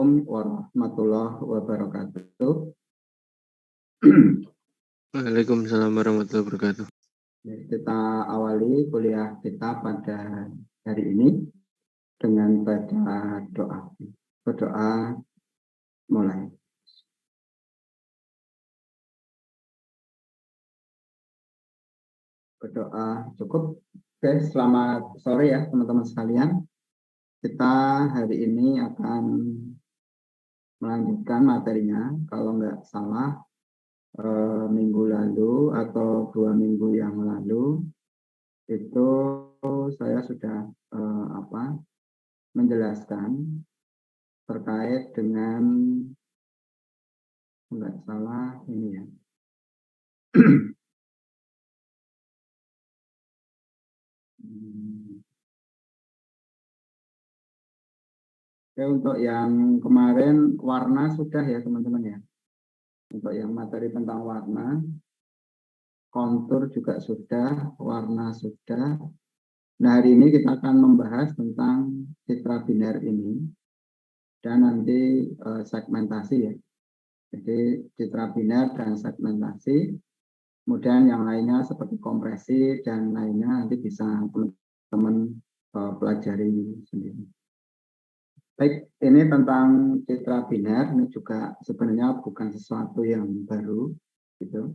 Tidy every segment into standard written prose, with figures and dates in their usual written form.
Assalamualaikum warahmatullahi wabarakatuh. Waalaikumsalam warahmatullahi wabarakatuh. Kita awali kuliah kita pada hari ini dengan baca doa. Berdoa mulai. Berdoa cukup. Oke, selamat sore ya teman-teman sekalian. Kita hari ini akan melanjutkan materinya. Kalau nggak salah minggu lalu atau 2 minggu yang lalu itu saya sudah menjelaskan terkait dengan nggak salah ini ya. Oke, untuk yang kemarin warna sudah ya teman-teman ya. Untuk yang materi tentang warna, kontur juga sudah, warna sudah. Nah, hari ini kita akan membahas tentang citra biner ini dan nanti segmentasi ya. Jadi citra biner dan segmentasi, kemudian yang lainnya seperti kompresi dan lainnya nanti bisa teman-teman pelajari sendiri. Baik, ini tentang citra biner, ini juga sebenarnya bukan sesuatu yang baru, gitu.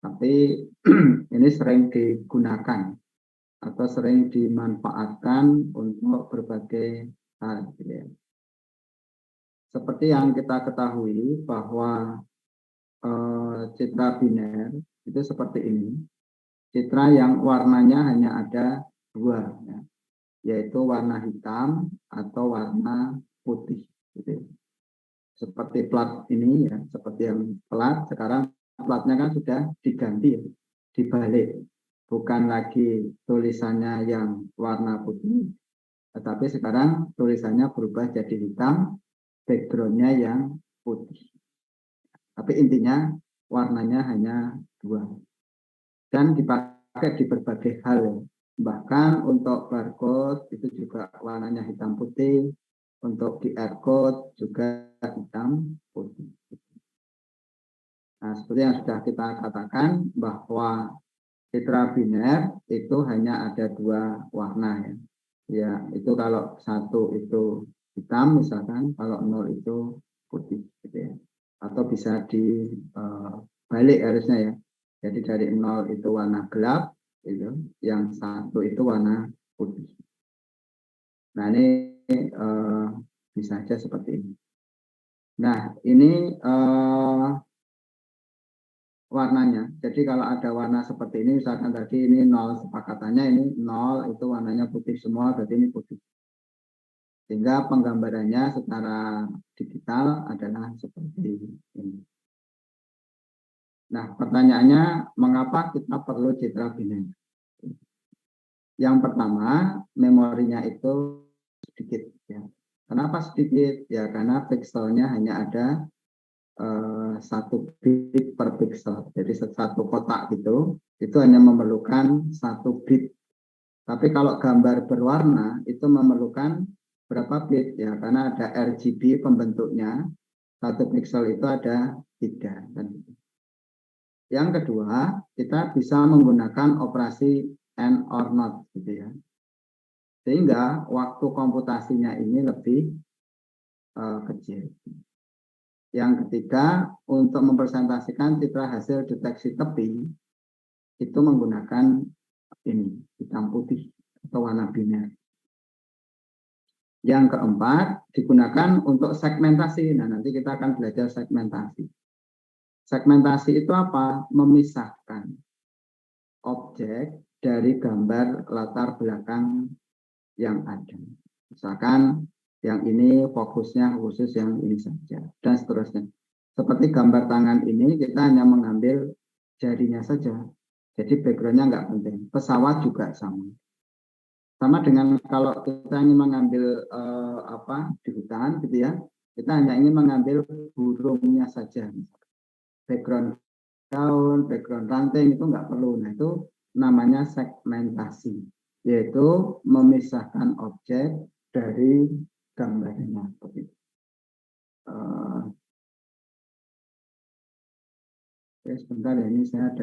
Tapi ini sering digunakan atau sering dimanfaatkan untuk berbagai hal. Gitu ya. Seperti yang kita ketahui bahwa citra biner itu seperti ini, citra yang warnanya hanya ada 2, ya, yaitu warna hitam atau warna putih. Gitu. Seperti plat ini ya, seperti yang plat sekarang platnya kan sudah diganti, dibalik, bukan lagi tulisannya yang warna putih, tetapi sekarang tulisannya berubah jadi hitam, backgroundnya yang putih. Tapi intinya warnanya hanya 2 dan dipakai di berbagai hal. Bahkan untuk barcode itu juga warnanya hitam putih, untuk QR code juga hitam putih. Nah, seperti yang sudah kita katakan bahwa citra biner itu hanya ada 2 warna ya. Ya, itu kalau 1 itu hitam misalkan, kalau 0 itu putih gitu ya. Atau bisa dibalik harusnya ya. Jadi dari 0 itu warna gelap, itu, yang 1 itu warna putih. Nah ini bisa saja seperti ini. Nah ini warnanya. Jadi kalau ada warna seperti ini, misalkan tadi ini 0 sepakatannya, ini 0 itu warnanya putih semua, berarti ini putih. Sehingga penggambarannya secara digital adalah seperti ini. Nah, pertanyaannya, mengapa kita perlu citra biner? Yang pertama, memorinya itu sedikit. Ya. Kenapa sedikit? Ya, karena pixelnya hanya ada 1 bit per pixel. Jadi satu kotak itu hanya memerlukan 1 bit. Tapi kalau gambar berwarna, itu memerlukan berapa bit? Ya, karena ada RGB pembentuknya. 1 pixel itu ada 3. Yang kedua, kita bisa menggunakan operasi AND or NOT gitu ya. Sehingga waktu komputasinya ini lebih kecil. Yang ketiga, untuk mempresentasikan citra hasil deteksi tepi itu menggunakan ini, hitam putih atau warna biner. Yang keempat, digunakan untuk segmentasi. Nah, nanti kita akan belajar segmentasi. Segmentasi itu apa? Memisahkan objek dari gambar latar belakang yang ada. Misalkan yang ini fokusnya khusus yang ini saja, dan seterusnya. Seperti gambar tangan ini, kita hanya mengambil jarinya saja. Jadi backgroundnya nggak penting. Pesawat juga sama. Sama dengan kalau kita ingin mengambil di hutan, gitu ya, kita hanya ingin mengambil burungnya saja. Background daun, background ranting itu nggak perlu. Nah itu namanya segmentasi, yaitu memisahkan objek dari gambarnya. Oke, sebentar ya, ini saya ada.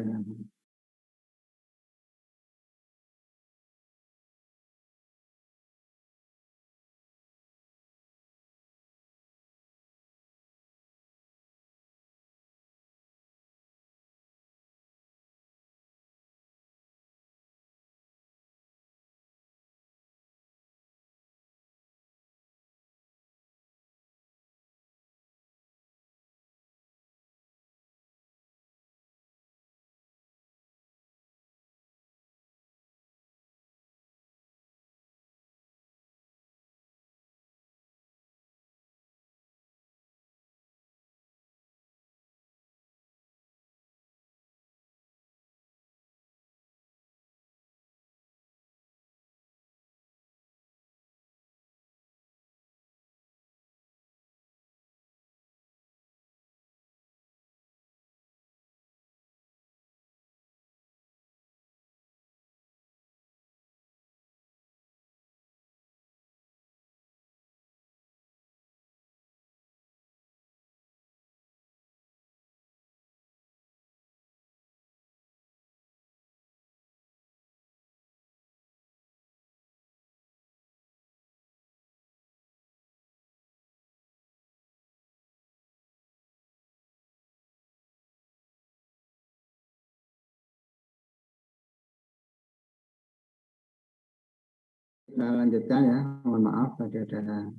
Kita lanjutkan ya, mohon maaf tadi ada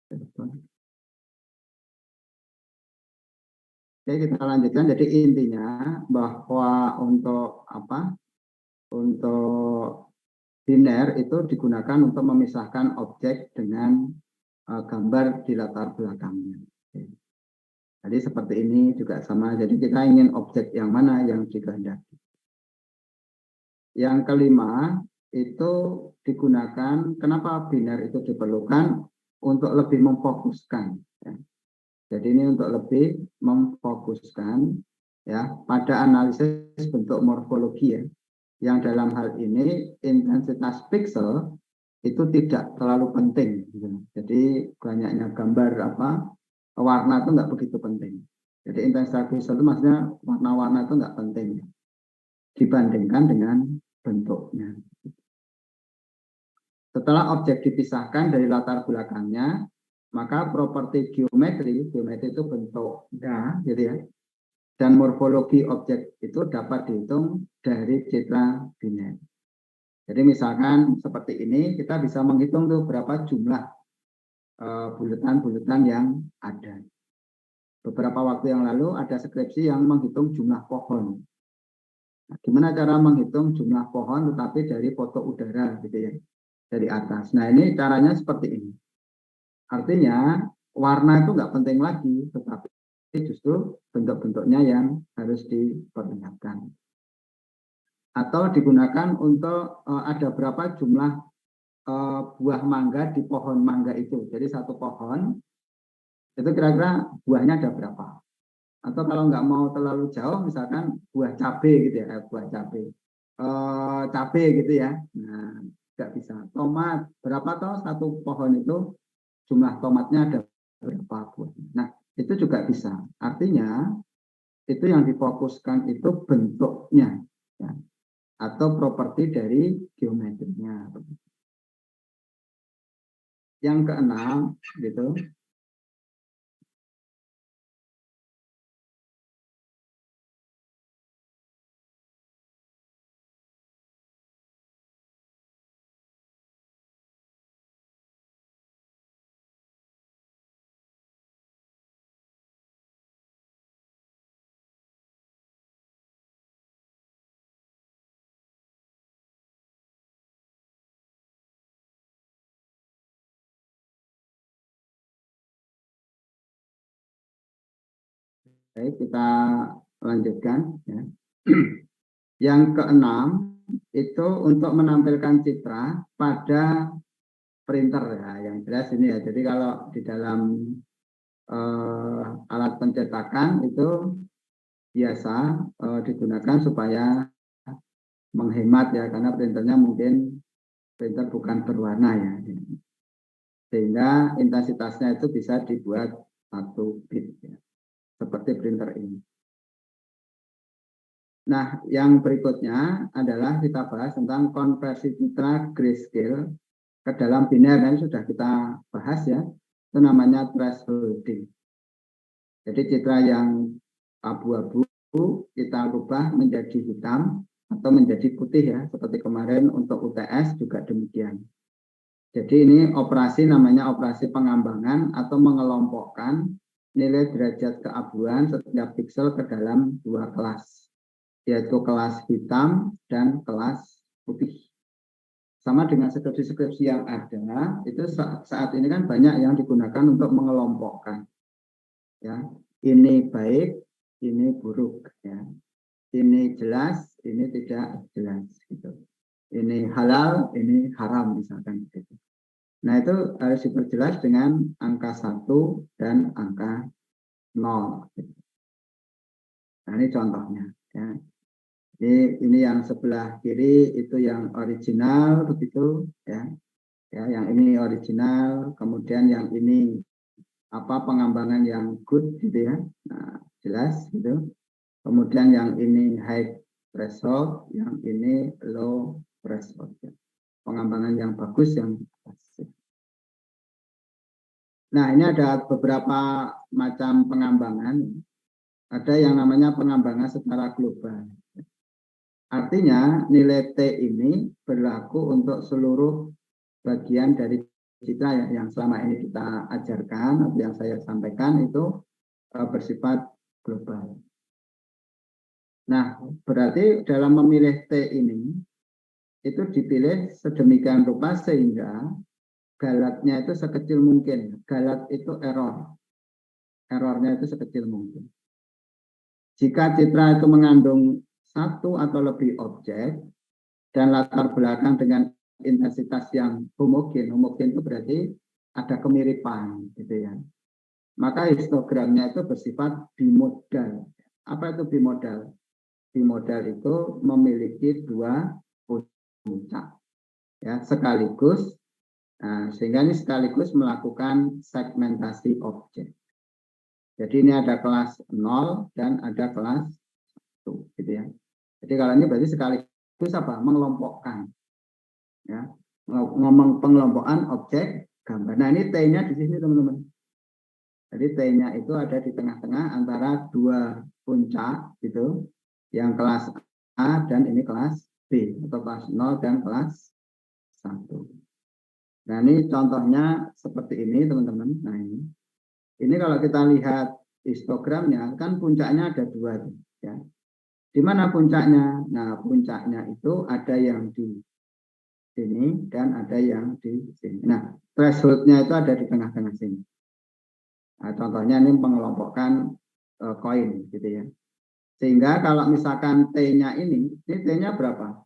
telepon. Oke, kita lanjutkan. Jadi intinya bahwa untuk apa? Untuk biner itu digunakan untuk memisahkan objek dengan gambar di latar belakangnya. Oke. Jadi seperti ini juga sama. Jadi kita ingin objek yang mana yang dikehendaki. Yang kelima itu digunakan, kenapa biner itu diperlukan? Untuk lebih memfokuskan. Ya. Jadi ini untuk lebih memfokuskan ya pada analisis bentuk morfologi ya. Yang dalam hal ini intensitas pixel itu tidak terlalu penting. Gitu. Jadi banyaknya gambar warna itu nggak begitu penting. Jadi intensitas pixel itu maksudnya warna-warna itu nggak penting dibandingkan dengan bentuknya. Setelah objek dipisahkan dari latar belakangnya, maka properti geometri itu bentuknya, gitu ya, dan morfologi objek itu dapat dihitung dari citra biner. Jadi misalkan seperti ini, kita bisa menghitung tuh berapa jumlah bulatan-bulatan yang ada. Beberapa waktu yang lalu ada skripsi yang menghitung jumlah pohon. Nah, gimana cara menghitung jumlah pohon tetapi dari foto udara, gitu ya, dari atas. Nah ini caranya seperti ini. Artinya warna itu nggak penting lagi, tetapi justru bentuk-bentuknya yang harus diperlihatkan. Atau digunakan untuk ada berapa jumlah buah mangga di pohon mangga itu. Jadi satu pohon itu kira-kira buahnya ada berapa. Atau kalau nggak mau terlalu jauh, misalkan buah cabai gitu ya, buah cabai. Cabai gitu ya. Nah, nggak bisa. Tomat, berapa toh satu pohon itu jumlah tomatnya ada berapa buah. Nah, itu juga bisa. Artinya, itu yang difokuskan itu bentuknya. Ya, atau properti dari geometrinya. Yang keenam, gitu. Baik, kita lanjutkan. Ya. Yang keenam itu untuk menampilkan citra pada printer ya, yang jelas ini ya. Jadi kalau di dalam alat pencetakan itu biasa digunakan supaya menghemat ya, karena printernya mungkin printer bukan berwarna ya, sehingga intensitasnya itu bisa dibuat 1 bit ya, seperti printer ini. Nah, yang berikutnya adalah kita bahas tentang konversi citra grayscale ke dalam biner, yang sudah kita bahas ya. Itu namanya thresholding. Jadi citra yang abu-abu kita rubah menjadi hitam atau menjadi putih ya, seperti kemarin untuk UTS juga demikian. Jadi ini operasi namanya operasi pengambangan atau mengelompokkan nilai derajat keabuan setiap piksel ke dalam dua kelas, yaitu kelas hitam dan kelas putih. Sama dengan skripsi-skripsi yang ada, itu saat ini kan banyak yang digunakan untuk mengelompokkan. Ya, ini baik, ini buruk. Ya. Ini jelas, ini tidak jelas. Gitu. Ini halal, ini haram misalkan. Gitu. Nah, itu harus diperjelas dengan angka 1 dan angka 0. Nah, ini contohnya. Ya. Ini yang sebelah kiri itu yang original, begitu. Ya. Ya, yang ini original, kemudian yang ini pengambangan yang good, gitu ya. Nah, jelas, gitu. Kemudian yang ini high threshold, yang ini low threshold. Ya. Pengambangan yang bagus, yang bagus. Nah, ini ada beberapa macam pengambangan. Ada yang namanya pengambangan secara global. Artinya nilai T ini berlaku untuk seluruh bagian dari citra yang selama ini kita ajarkan atau yang saya sampaikan itu bersifat global. Nah, berarti dalam memilih T ini itu dipilih sedemikian rupa sehingga galatnya itu sekecil mungkin. Galat itu error. Errornya itu sekecil mungkin. Jika citra itu mengandung satu atau lebih objek dan latar belakang dengan intensitas yang homogen, homogen itu berarti ada kemiripan, gitu ya. Maka histogramnya itu bersifat bimodal. Apa itu bimodal? Bimodal itu memiliki dua puncak, ya, sekaligus. Nah, sehingga ini sekaligus melakukan segmentasi objek. Jadi ini ada kelas 0 dan ada kelas 1, gitu ya. Jadi kalau ini berarti sekaligus apa? Mengelompokkan. Ya. Ngomong pengelompokan objek gambar. Nah, ini T-nya di sini, teman-teman. Jadi T-nya itu ada di tengah-tengah antara dua puncak, gitu. Yang kelas A dan ini kelas B, atau kelas 0 dan kelas 1. Nah, ini contohnya seperti ini, teman-teman. Nah, ini. Ini kalau kita lihat histogramnya, kan puncaknya ada dua. Ya. Di mana puncaknya? Nah, puncaknya itu ada yang di sini dan ada yang di sini. Nah, thresholdnya itu ada di tengah-tengah sini. Nah, contohnya ini mengelompokkan koin, gitu ya. Sehingga kalau misalkan T-nya ini T-nya berapa?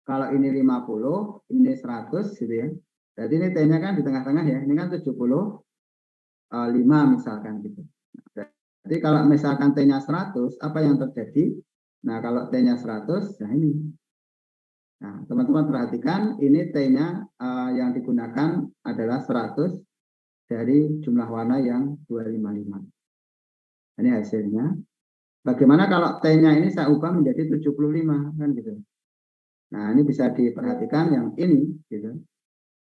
Kalau ini 50, ini 100, gitu ya. Jadi ini T-nya kan di tengah-tengah ya. Ini kan 75 misalkan gitu. Jadi kalau misalkan T-nya 100, apa yang terjadi? Nah, kalau T-nya 100, nah ini. Nah, teman-teman perhatikan, ini T-nya yang digunakan adalah 100 dari jumlah warna yang 255. Ini hasilnya. Bagaimana kalau T-nya ini saya ubah menjadi 75, kan gitu. Nah, ini bisa diperhatikan yang ini, gitu.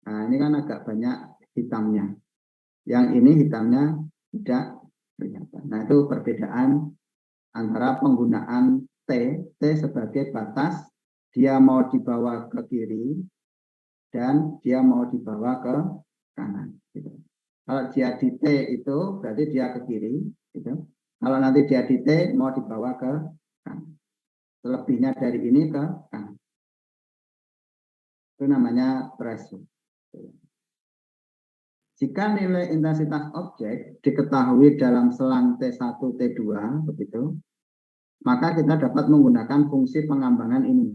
Nah, ini kan agak banyak hitamnya. Yang ini hitamnya tidak kelihatan. Nah, itu perbedaan antara penggunaan T sebagai batas, dia mau dibawa ke kiri dan dia mau dibawa ke kanan. Gitu. Kalau dia di T itu berarti dia ke kiri. Gitu. Kalau nanti dia di T mau dibawa ke kanan. Lebihnya dari ini ke kanan. Itu namanya threshold. Jika nilai intensitas objek diketahui dalam selang T1, T2, begitu, maka kita dapat menggunakan fungsi pengambangan ini.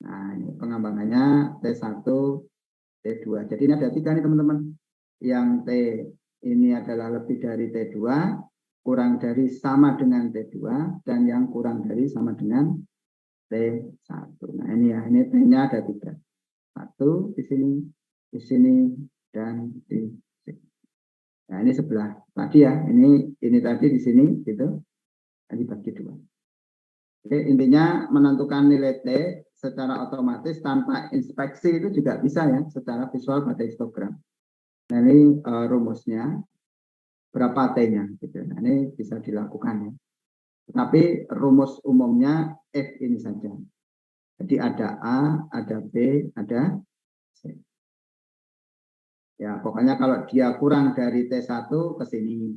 Nah, ini pengambangannya T1, T2. Jadi ini ada 3 nih, teman-teman. Yang T ini adalah lebih dari T2, kurang dari sama dengan T2, dan yang kurang dari sama dengan T1. Nah, ini ya, ini T-nya ada 3. 1 di sini, dan di sini. Nah, ini sebelah tadi ya, ini tadi di sini gitu. Ini bagi 2. Oke, intinya menentukan nilai T secara otomatis tanpa inspeksi itu juga bisa ya, secara visual pada histogram. Nah ini rumusnya, berapa T-nya gitu. Nah ini bisa dilakukan ya. Tapi rumus umumnya F ini saja. Jadi ada A, ada B, ada C. Ya pokoknya kalau dia kurang dari T1 ke sini.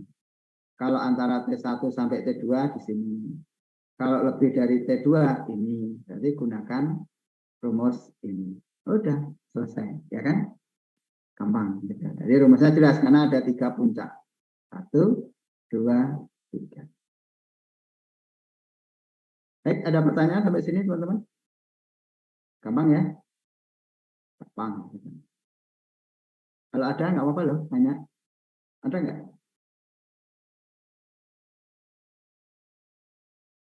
Kalau antara T1 sampai T2 di sini. Kalau lebih dari T2 ini. Jadi gunakan rumus ini. Udah selesai, ya kan? Gampang. Gitu. Jadi rumusnya jelas karena ada 3 puncak. 1, 2, 3. Baik, ada pertanyaan sampai sini teman-teman? Gampang ya? Gampang. Kalau ada nggak apa-apa loh, tanya. Ada nggak?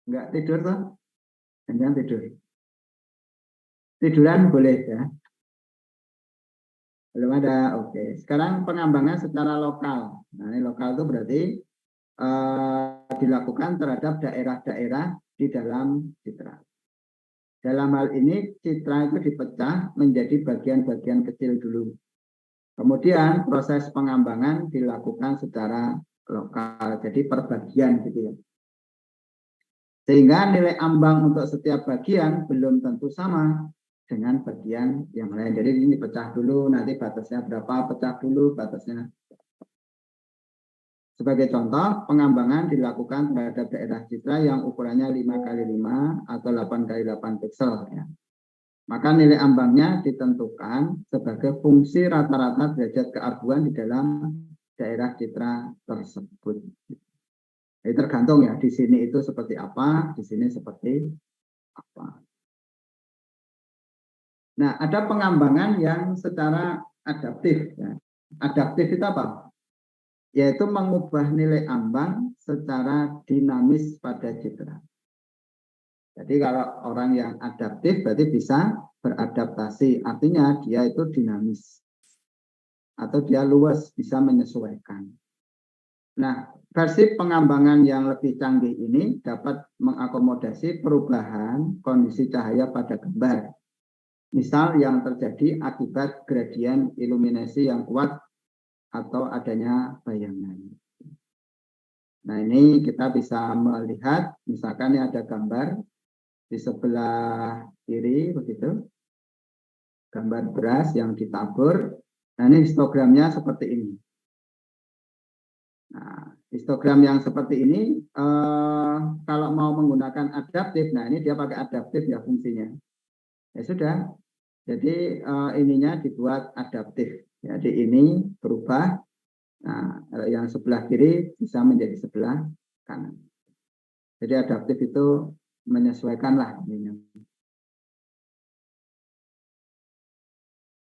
Nggak tidur tuh? Jangan tidur. Tiduran boleh ya. Belum ada, oke. Sekarang pengembangan secara lokal. Nah, ini lokal itu berarti dilakukan terhadap daerah-daerah di dalam citra. Dalam hal ini, citra itu dipecah menjadi bagian-bagian kecil dulu. Kemudian proses pengembangan dilakukan secara lokal, jadi per bagian gitu ya. Sehingga nilai ambang untuk setiap bagian belum tentu sama dengan bagian yang lain. Jadi ini pecah dulu, nanti batasnya berapa, pecah dulu batasnya. Sebagai contoh, pengembangan dilakukan terhadap daerah citra yang ukurannya 5x5 atau 8x8 pixel. Ya. Maka nilai ambangnya ditentukan sebagai fungsi rata-rata derajat keabuan di dalam daerah citra tersebut. Jadi tergantung ya, di sini itu seperti apa, di sini seperti apa. Nah, ada pengembangan yang secara adaptif. Ya. Adaptif itu apa? Yaitu mengubah nilai ambang secara dinamis pada citra. Jadi kalau orang yang adaptif berarti bisa beradaptasi, artinya dia itu dinamis atau dia luas, bisa menyesuaikan. Nah, versi pengembangan yang lebih canggih ini dapat mengakomodasi perubahan kondisi cahaya pada gambar. Misal yang terjadi akibat gradien iluminasi yang kuat atau adanya bayangan. Nah ini kita bisa melihat, misalkan ini ada gambar di sebelah kiri begitu, gambar beras yang ditabur. Nah ini histogramnya seperti ini. Nah histogram yang seperti ini, kalau mau menggunakan adaptif, nah ini dia pakai adaptif ya fungsinya. Ya sudah, jadi ininya dibuat adaptif. Jadi ini berubah. Nah, yang sebelah kiri bisa menjadi sebelah kanan. Jadi adaptif itu menyesuaikanlah ininya.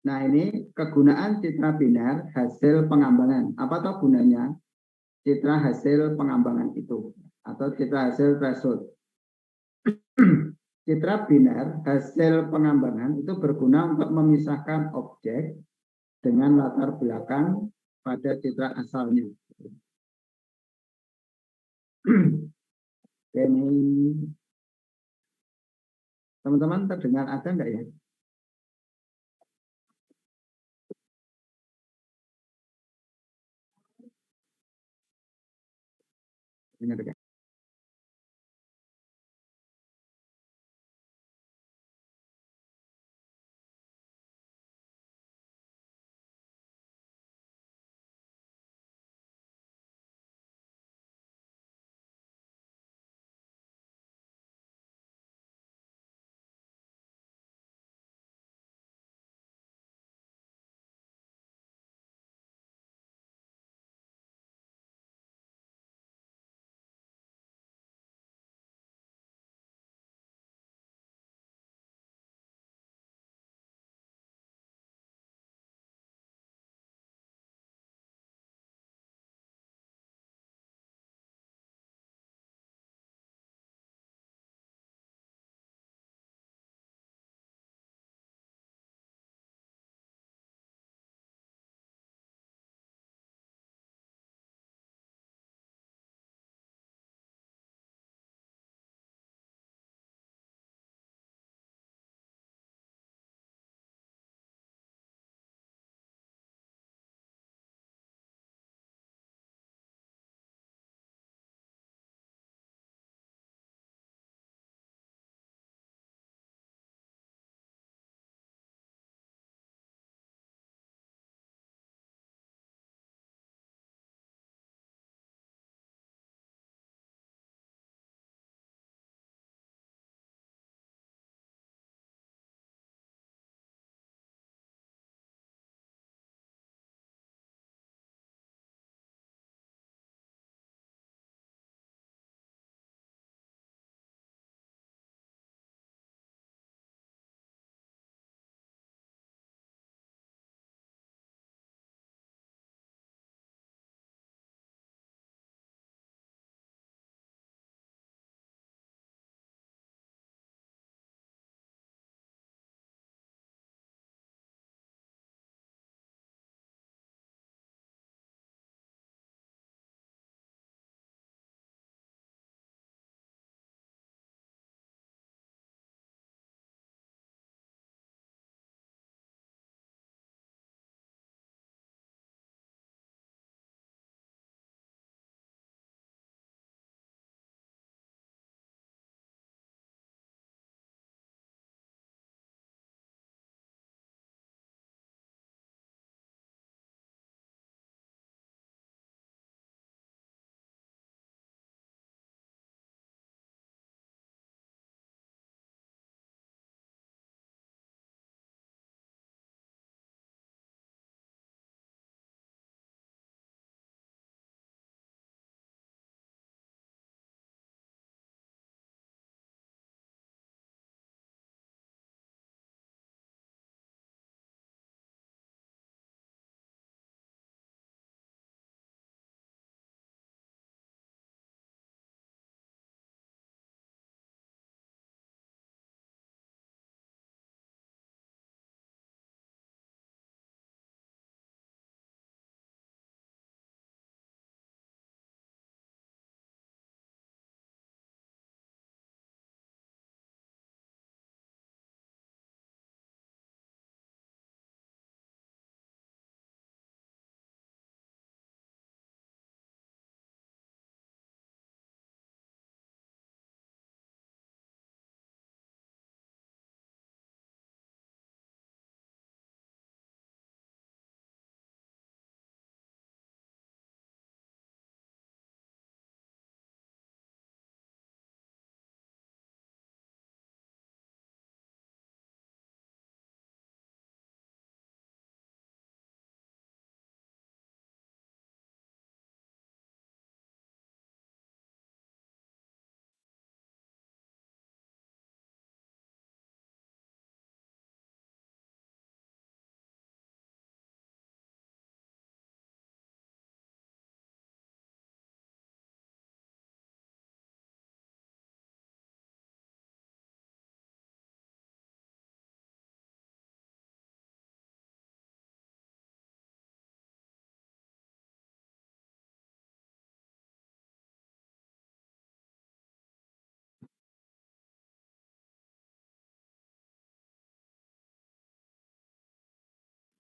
Nah, ini kegunaan citra biner hasil pengembangan. Apa toh gunanya citra hasil pengembangan itu? Atau citra hasil threshold. Citra biner hasil pengembangan itu berguna untuk memisahkan objek dengan latar belakang pada citra asalnya. Ini teman-teman terdengar ada enggak ya? Dengar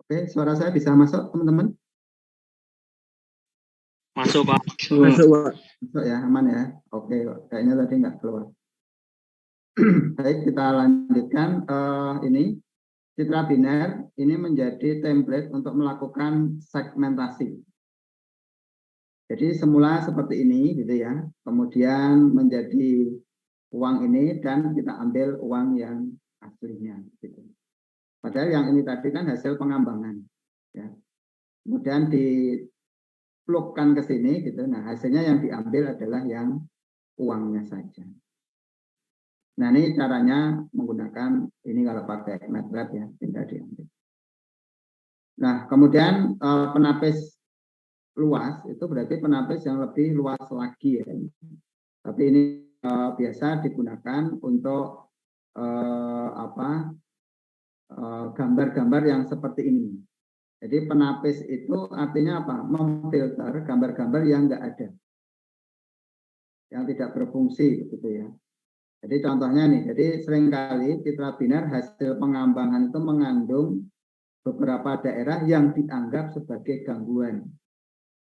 Oke, suara saya bisa masuk, teman-teman? Masuk, Pak. Masuk, Pak. Masuk ya, aman ya. Oke, kayaknya tadi nggak keluar. Baik, kita lanjutkan. Ini citra biner ini menjadi template untuk melakukan segmentasi. Jadi semula seperti ini, gitu ya. Kemudian menjadi uang ini dan kita ambil uang yang aslinya, gitu. Padahal yang ini tadi kan hasil pengambangan, ya. Kemudian diplugkan ke sini, gitu. Nah, hasilnya yang diambil adalah yang uangnya saja. Nah, ini caranya menggunakan ini kalau pakai MATLAB ya, tinggal diambil. Nah, kemudian penapis luas itu berarti penapis yang lebih luas lagi ya. Tapi ini biasa digunakan untuk gambar-gambar yang seperti ini. Jadi penapis itu artinya apa? Memfilter gambar-gambar yang enggak ada, yang tidak berfungsi, gitu ya. Jadi contohnya nih, jadi seringkali citra biner hasil pengambangan itu mengandung beberapa daerah yang dianggap sebagai gangguan.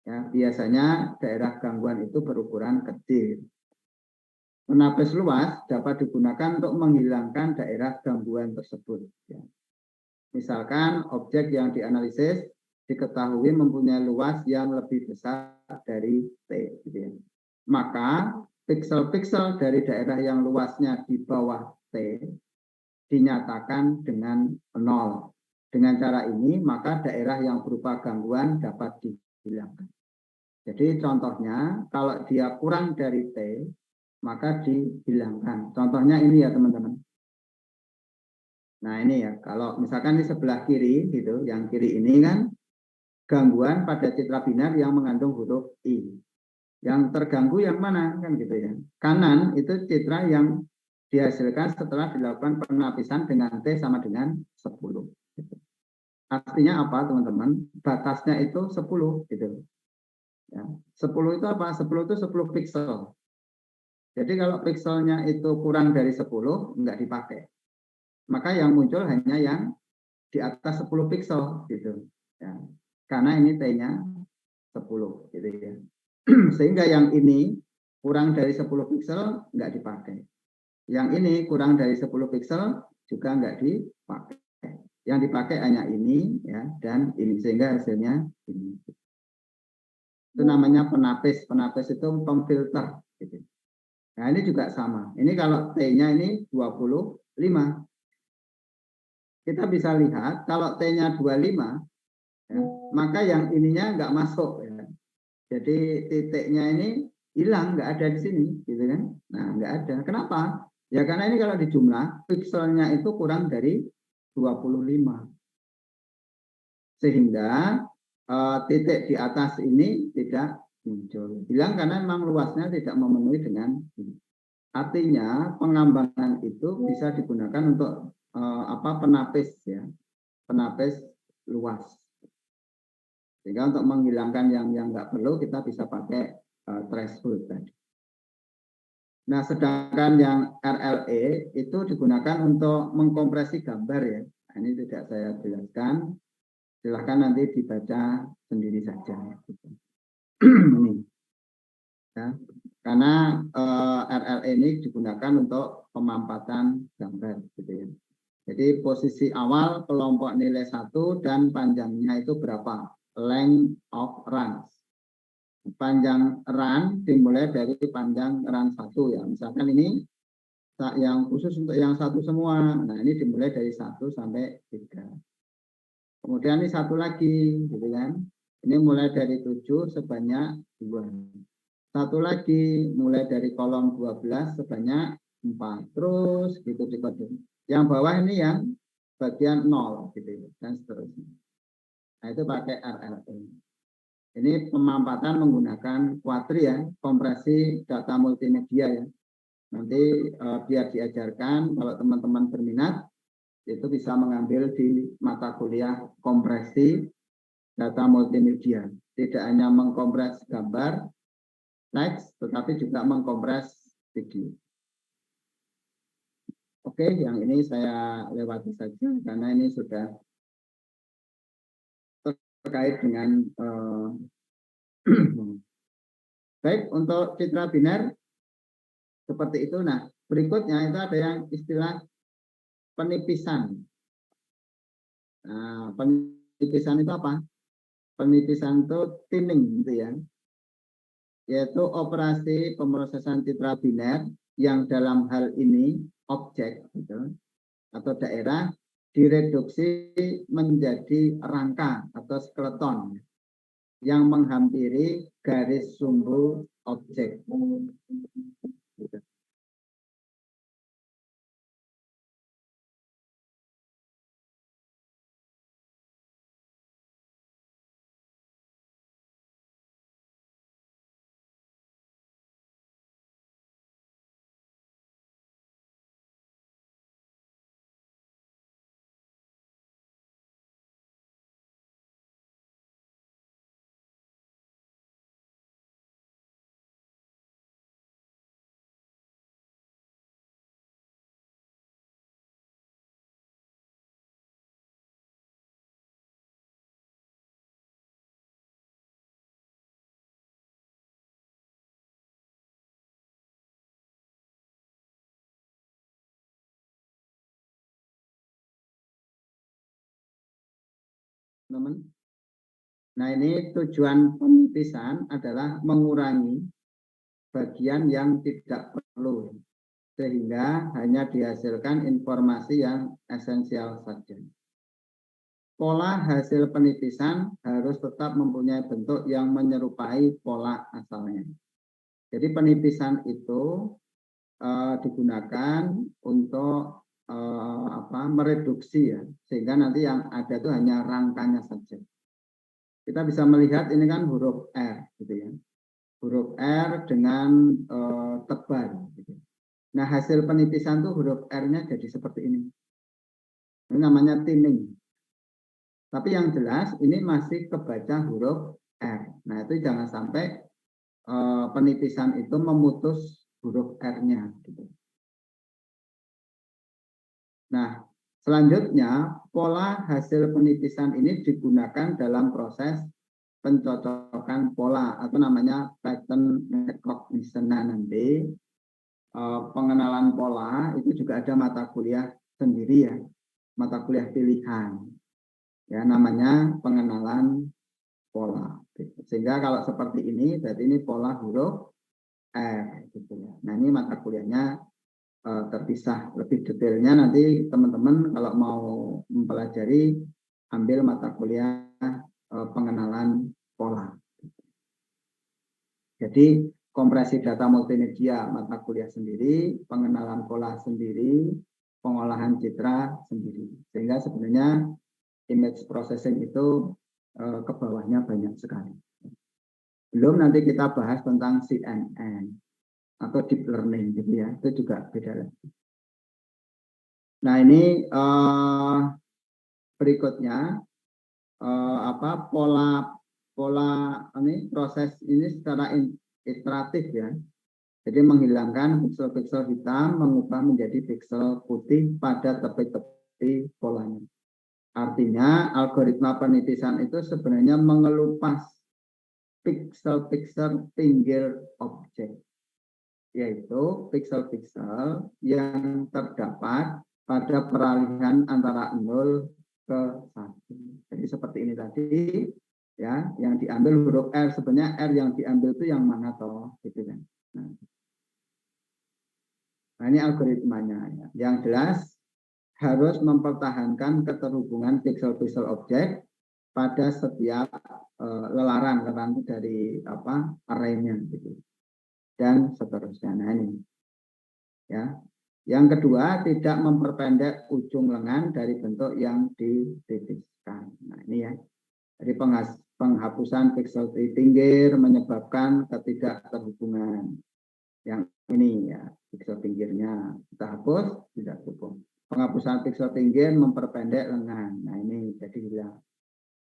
Ya, biasanya daerah gangguan itu berukuran kecil. Penapis luas dapat digunakan untuk menghilangkan daerah gangguan tersebut. Ya. Misalkan objek yang dianalisis diketahui mempunyai luas yang lebih besar dari T. Gitu ya. Maka piksel-piksel dari daerah yang luasnya di bawah T dinyatakan dengan 0. Dengan cara ini, maka daerah yang berupa gangguan dapat dihilangkan. Jadi contohnya, kalau dia kurang dari T, maka dihilangkan. Contohnya ini ya teman-teman. Nah ini ya, kalau misalkan di sebelah kiri, gitu, yang kiri ini kan gangguan pada citra biner yang mengandung huruf I. Yang terganggu yang mana kan gitu ya. Kanan itu citra yang dihasilkan setelah dilakukan penapisan dengan T sama dengan 10. Gitu. Artinya apa teman-teman? Batasnya itu 10 gitu. Ya. 10 itu apa? 10 itu 10 pixel. Jadi kalau pixelnya itu kurang dari 10 enggak dipakai. Maka yang muncul hanya yang di atas 10 pixel gitu. Ya. Karena ini T-nya 10 gitu ya. Sehingga yang ini kurang dari 10 pixel enggak dipakai. Yang ini kurang dari 10 pixel juga enggak dipakai. Yang dipakai hanya ini ya dan ini sehingga hasilnya ini. Itu namanya penapis. Penapis itu pemfilter gitu. Nah, ini juga sama. Ini kalau T-nya ini 25. Kita bisa lihat kalau T-nya 25 ya, maka yang ininya enggak masuk ya. Jadi titiknya ini hilang, enggak ada di sini gitu kan. Nah, enggak ada. Kenapa? Ya karena ini kalau dijumlah pikselnya itu kurang dari 25. Sehingga titik di atas ini tidak muncul. Hilang karena memang luasnya tidak memenuhi dengan ini. Artinya pengambangan itu bisa digunakan untuk penapis ya. Penapis luas. Sehingga untuk menghilangkan yang enggak perlu kita bisa pakai threshold tadi. Nah, sedangkan yang RLE itu digunakan untuk mengkompresi gambar ya. Nah, ini tidak saya jelaskan. Silahkan nanti dibaca sendiri saja. Ini. Ya. Karena RLE ini digunakan untuk pemampatan gambar. Gitu ya. Jadi posisi awal kelompok nilai 1 dan panjangnya itu berapa? Length of runs. Panjang run dimulai dari panjang run 1 ya. Misalkan ini yang khusus untuk yang 1 semua. Nah, ini dimulai dari 1 sampai 3. Kemudian ini 1 lagi, gitu kan. Ini mulai dari 7 sebanyak 2. 1 lagi mulai dari kolom 12 sebanyak 4. Terus gitu dikode. Yang bawah ini yang bagian 0 gitu dan seterusnya. Nah, itu pakai RLE. Ini pemampatan menggunakan Quadri ya, kompresi data multimedia ya. Nanti biar diajarkan kalau teman-teman berminat itu bisa mengambil di mata kuliah kompresi data multimedia. Tidak hanya mengkompres gambar, teks, tetapi juga mengkompres video. Oke, yang ini saya lewati saja karena ini sudah terkait dengan baik untuk citra biner seperti itu. Nah, berikutnya itu ada yang istilah penipisan. Nah, penipisan itu apa? Penipisan itu thinning gitu ya. Yaitu operasi pemrosesan citra biner yang dalam hal ini objek gitu, atau daerah direduksi menjadi rangka atau skeleton yang menghampiri garis sumbu objek. Gitu. Teman. Nah, ini tujuan penipisan adalah mengurangi bagian yang tidak perlu, sehingga hanya dihasilkan informasi yang esensial saja. Pola hasil penipisan harus tetap mempunyai bentuk yang menyerupai pola asalnya. Jadi penipisan itu digunakan untuk mereduksi ya, sehingga nanti yang ada itu hanya rangkanya saja. Kita bisa melihat ini kan huruf R, gitu ya. Huruf R dengan tebal. Gitu. Nah, hasil penipisan tuh huruf R-nya jadi seperti ini. Ini namanya thinning. Tapi yang jelas ini masih kebaca huruf R. Nah, itu jangan sampai penipisan itu memutus huruf R-nya. Gitu. Nah, selanjutnya pola hasil penipisan ini digunakan dalam proses pencocokan pola atau namanya pattern recognition. Nah, nanti pengenalan pola itu juga ada mata kuliah sendiri ya, mata kuliah pilihan ya, namanya pengenalan pola. Sehingga kalau seperti ini berarti ini pola huruf R gitu ya. Nah, ini mata kuliahnya terpisah. Lebih detailnya nanti teman-teman kalau mau mempelajari ambil mata kuliah pengenalan pola. Jadi kompresi data multimedia mata kuliah sendiri, pengenalan pola sendiri, pengolahan citra sendiri. Sehingga sebenarnya image processing itu ke bawahnya banyak sekali. Belum nanti kita bahas tentang CNN atau deep learning gitu ya, itu juga beda lagi. Nah, ini berikutnya pola ini proses ini secara iteratif ya. Jadi menghilangkan piksel-piksel hitam, mengubah menjadi piksel putih pada tepi-tepi polanya. Artinya algoritma penipisan itu sebenarnya mengelupas piksel-piksel pinggir objek, yaitu piksel-piksel yang terdapat pada peralihan antara 0 ke 1. Jadi seperti ini tadi ya, yang diambil huruf R, sebenarnya R yang diambil itu yang mana toh gitu kan. Nah, ini algoritmanya ya. Yang jelas harus mempertahankan keterhubungan piksel-piksel objek pada setiap lelaran dari array-nya gitu. Dan seterusnya. Nah, ini ya. Yang kedua, tidak memperpendek ujung lengan dari bentuk yang ditipiskan. Nah, ini ya. Jadi penghapusan piksel pinggir menyebabkan ketidakterhubungan. Yang ini ya, piksel pinggirnya kita hapus, tidak cukup. Penghapusan piksel pinggir memperpendek lengan. Nah, ini jadi hilang.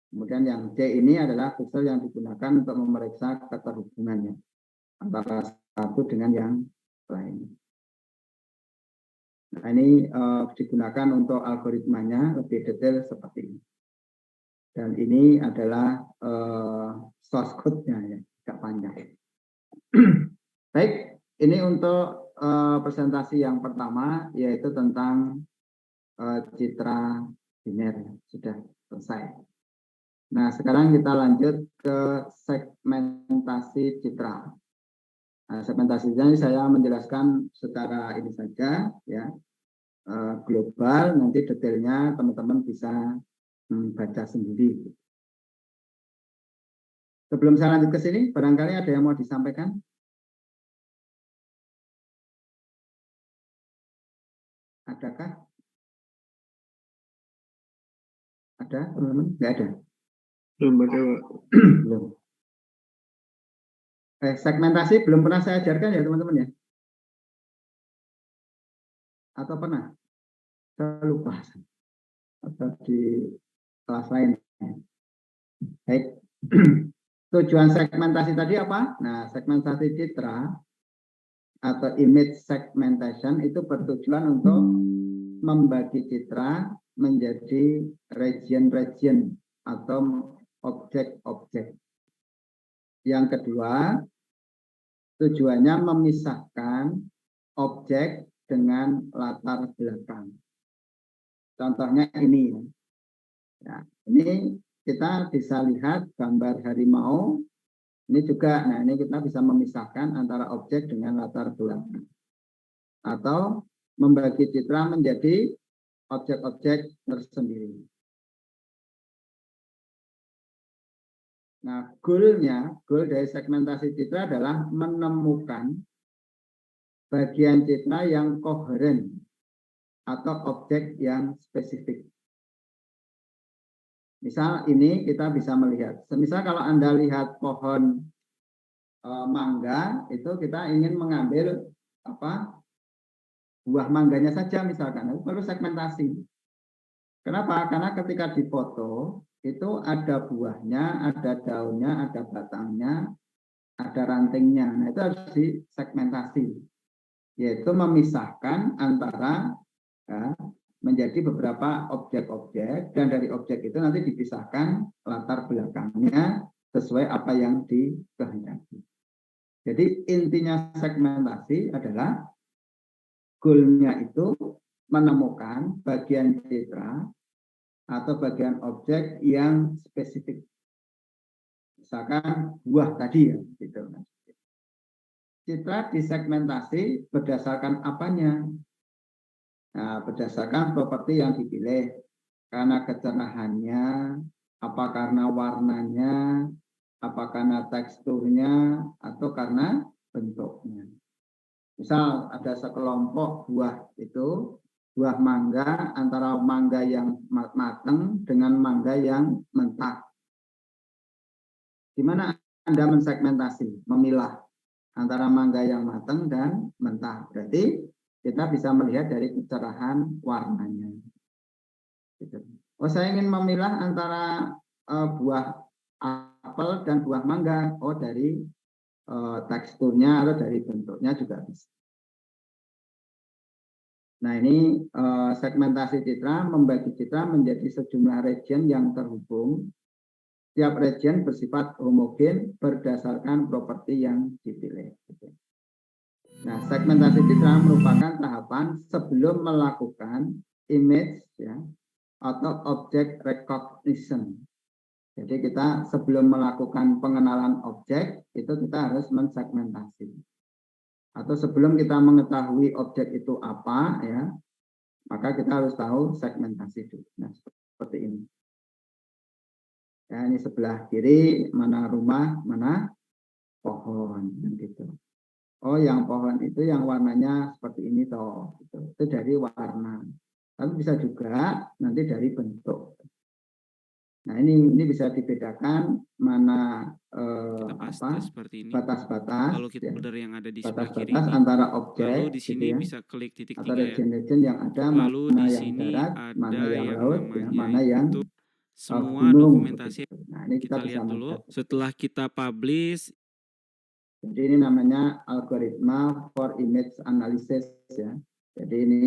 Kemudian yang C ini adalah piksel yang digunakan untuk memeriksa keterhubungannya antara satu dengan yang lain. Nah, ini digunakan untuk algoritmanya lebih detail seperti ini. Dan ini adalah source code-nya ya, agak panjang. Baik, ini untuk presentasi yang pertama, yaitu tentang citra biner. Sudah selesai. Nah, sekarang kita lanjut ke segmentasi citra. Nah, segmentasi ini saya menjelaskan secara ini saja, ya, global. Nanti detailnya teman-teman bisa baca sendiri. Sebelum saya lanjut ke sini, barangkali ada yang mau disampaikan? Adakah? Ada, teman-teman? Nggak ada? Belum ada, Pak. Belum. Segmentasi belum pernah saya ajarkan ya, teman-teman ya? Atau pernah? Saya lupa. Atau di kelas lain. Baik. Tujuan segmentasi tadi apa? Nah, segmentasi citra atau image segmentation itu bertujuan untuk membagi citra menjadi region-region atau objek-objek. Yang kedua, tujuannya memisahkan objek dengan latar belakang. Contohnya ini. Ya, ini kita bisa lihat gambar harimau. Ini juga, nah ini kita bisa memisahkan antara objek dengan latar belakang. Atau membagi citra menjadi objek-objek tersendiri. Nah, goal dari segmentasi citra adalah menemukan bagian citra yang koheren atau objek yang spesifik. Misal ini kita bisa melihat, semisal kalau Anda lihat pohon mangga, itu kita ingin mengambil buah mangganya saja misalkan, itu perlu segmentasi. Kenapa? Karena ketika difoto, itu ada buahnya, ada daunnya, ada batangnya, ada rantingnya. Nah, itu harus disegmentasi, yaitu memisahkan antara menjadi beberapa objek-objek, dan dari objek itu nanti dipisahkan latar belakangnya sesuai apa yang dikehendaki. Jadi intinya segmentasi adalah goal-nya itu menemukan bagian citra atau bagian objek yang spesifik. Misalkan buah tadi ya, gitu. Citra disegmentasi berdasarkan apanya? Nah, berdasarkan properti yang dipilih, karena kecerahannya, apa karena warnanya, apa karena teksturnya, atau karena bentuknya. Misal ada sekelompok buah itu, buah mangga, antara mangga yang matang dengan mangga yang mentah. Di mana Anda mensegmentasi, memilah antara mangga yang matang dan mentah. Berarti kita bisa melihat dari kecerahan warnanya. Gitu. Oh, saya ingin memilah antara buah apel dan buah mangga. Oh, dari teksturnya atau dari bentuknya juga bisa. Nah, ini segmentasi citra, membagi citra menjadi sejumlah region yang terhubung. Tiap region bersifat homogen berdasarkan properti yang dipilih. Nah, segmentasi citra merupakan tahapan sebelum melakukan image ya, atau object recognition. Jadi kita sebelum melakukan pengenalan objek, itu kita harus mensegmentasi. Atau sebelum kita mengetahui objek itu apa, ya, maka kita harus tahu segmentasi dulu. Nah, seperti ini. Ya, ini sebelah kiri, mana rumah, mana pohon, gitu. Oh, yang pohon itu yang warnanya seperti ini toh, gitu. Itu dari warna. Tapi bisa juga nanti dari bentuk. Nah, ini bisa dibedakan mana batas-batas, kalau kita folder yang ada di sebelah kiri batas-batas ini, antara objek, lalu di sini gitu ya, bisa klik titik atau 3 ya. region-region yang ada, Lalu mana di yang sini darat, ada mana yang laut, ya, namanya mana yang itu semua gunung, dokumentasi. gitu. Nah, ini Kita bisa lihat dulu. melihat. Setelah kita publish, Jadi ini namanya algoritma for image analysis ya. Jadi ini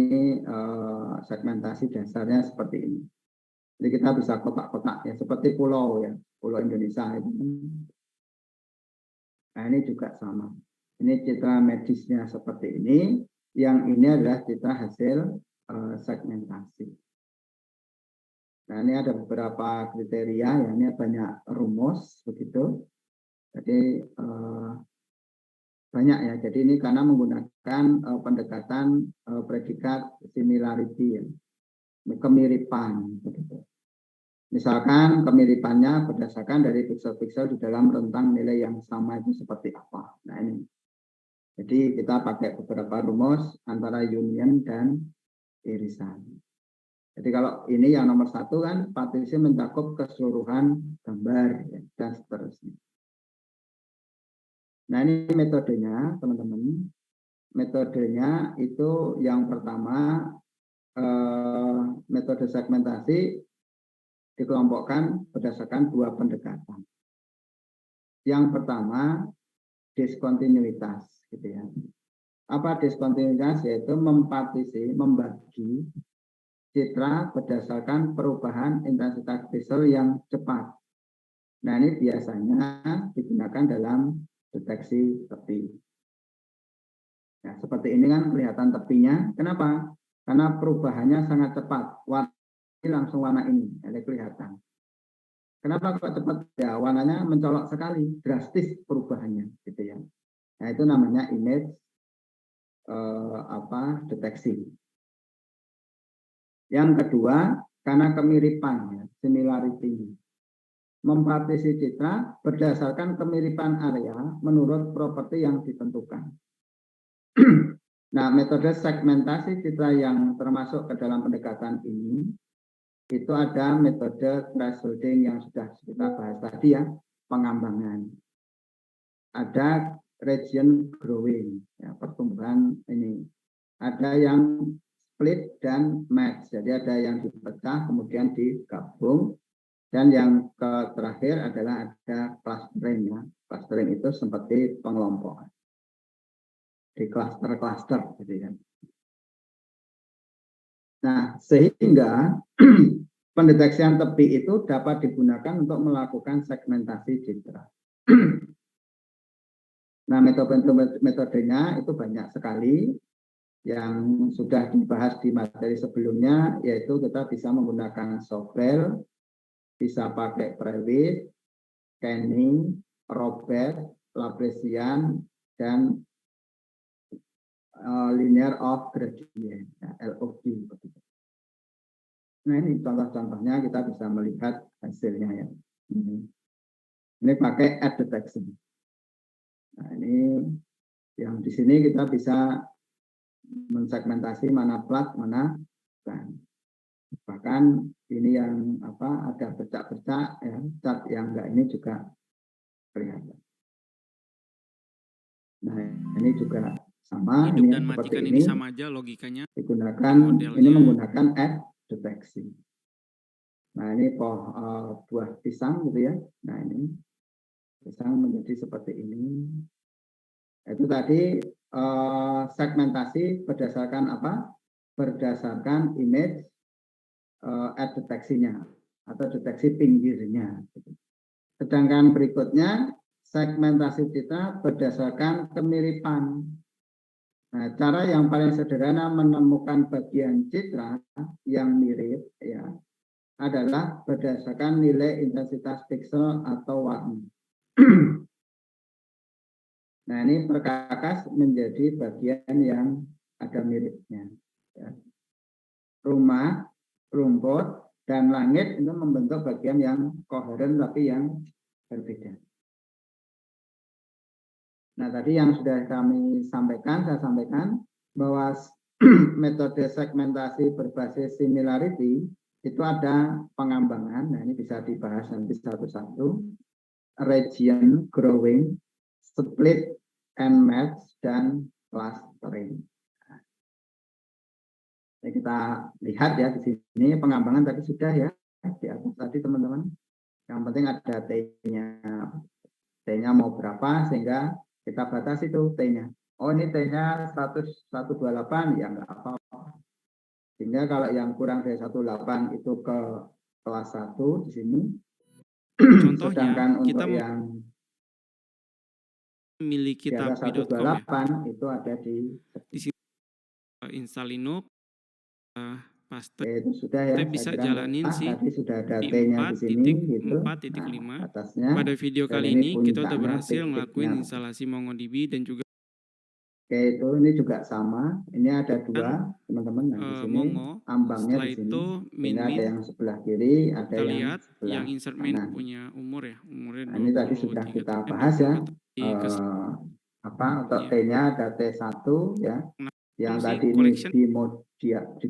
segmentasi dasarnya seperti ini. Jadi kita bisa kotak-kotak ya, seperti pulau ya, pulau Indonesia itu. Nah ini juga sama. Ini citra medisnya seperti ini. Yang ini adalah citra hasil segmentasi. Nah ini ada beberapa kriteria, ya ini banyak rumus begitu. Jadi banyak ya. Jadi ini karena menggunakan pendekatan predikat similarity, ya. Kemiripan begitu. Misalkan kemiripannya berdasarkan dari piksel-piksel di dalam rentang nilai yang sama itu seperti apa. Nah ini. Jadi kita pakai beberapa rumus antara union dan irisan. Jadi kalau ini yang nomor 1 kan partisi mencakup keseluruhan gambar ya, dan seterusnya. Nah ini metodenya teman-teman. Metodenya itu yang pertama metode segmentasi dikelompokkan berdasarkan 2 pendekatan. Yang pertama diskontinuitas, gitu ya. Apa diskontinuitas? Yaitu membagi citra berdasarkan perubahan intensitas pixel yang cepat. Nah ini biasanya digunakan dalam deteksi tepi. Nah, seperti ini kan kelihatan tepinya. Kenapa? Karena perubahannya sangat cepat. Warna ini langsung warna ini, ada kelihatan. Kenapa kok cepat? Ya warnanya mencolok sekali, drastis perubahannya, gitu ya. Nah itu namanya image deteksi. Yang kedua, karena kemiripan, ya, similarity. Mempartisi citra berdasarkan kemiripan area menurut properti yang ditentukan. Nah, metode segmentasi citra yang termasuk ke dalam pendekatan ini itu ada metode thresholding yang sudah kita bahas tadi ya, pengambangan. Ada region growing, ya, pertumbuhan ini. Ada yang split dan match, jadi ada yang dipecah kemudian digabung. Dan yang terakhir adalah ada clustering ya. Clustering itu seperti pengelompokan di cluster-cluster gitu ya. Nah, sehingga pendeteksian tepi itu dapat digunakan untuk melakukan segmentasi citra. Nah, metodenya itu banyak sekali yang sudah dibahas di materi sebelumnya, yaitu kita bisa menggunakan software, bisa pakai Prewitt, Canning, Robert, Laplacian, dan linear of gradient, ya, LOG. Nah ini contoh-contohnya kita bisa melihat hasilnya ya. Ini pakai ad detection. Nah ini yang di sini kita bisa mensegmentasi mana plat, mana bukan. Bahkan ini yang ada bercak-bercak ya, cat yang enggak ini juga kelihatan. Nah ini juga sama, Hidup ini dan seperti matikan ini ini sama aja logikanya. digunakan, modelnya. ini menggunakan ad deteksi. Nah ini buah pisang gitu ya. Nah ini pisang menjadi seperti ini. Itu tadi segmentasi berdasarkan apa? Berdasarkan image ad deteksinya atau deteksi pinggirnya. Sedangkan berikutnya segmentasi citra berdasarkan kemiripan. Nah, cara yang paling sederhana menemukan bagian citra yang mirip ya adalah berdasarkan nilai intensitas pixel atau warna. Nah, ini perkakas menjadi bagian yang ada miripnya. Ya. Rumah, rumput, dan langit itu membentuk bagian yang koheren tapi yang berbeda. Nah, tadi yang sudah saya sampaikan bahwa metode segmentasi berbasis similarity itu ada pengambangan. Nah, ini bisa dibahas nanti satu-satu. Region growing, split and match, dan clustering. Nah, kita lihat ya di sini pengambangan tadi sudah ya di atas tadi teman-teman. Yang penting ada T-nya. T-nya mau berapa sehingga kita batasi itu T-nya. Oh ini T-nya 128 ya enggak apa-apa. Sehingga kalau yang kurang dari 18 itu ke kelas 1 di sini. Contohnya Sedangkan kita untuk yang memiliki di atas tapi.com ya. 128 itu ada di Di sini install Linux, paste, itu sudah ya, kita saya bisa kira jalanin mudah. sih Tadi sudah ada di T-nya di sini gitu. 4.4.5. Nah, atasnya Pada video dan kali ini ini kita udah puncaknya berhasil titiknya. ngelakuin instalasi MongoDB dan juga Oke, itu ini juga sama. Ini ada dua teman-teman. Nah, di sini Mongo. ambangnya Setelah di sini. itu Ini ada min yang sebelah kiri, ada kita yang lihat sebelah yang insert min kanan. punya umur ya, umurnya Nah, ini tadi sudah 23 kita tahun, bahas ya. 24 tahun. Apa untuk Ya. T-nya ada T1 ya. Nah, Yang sih, tadi ini collection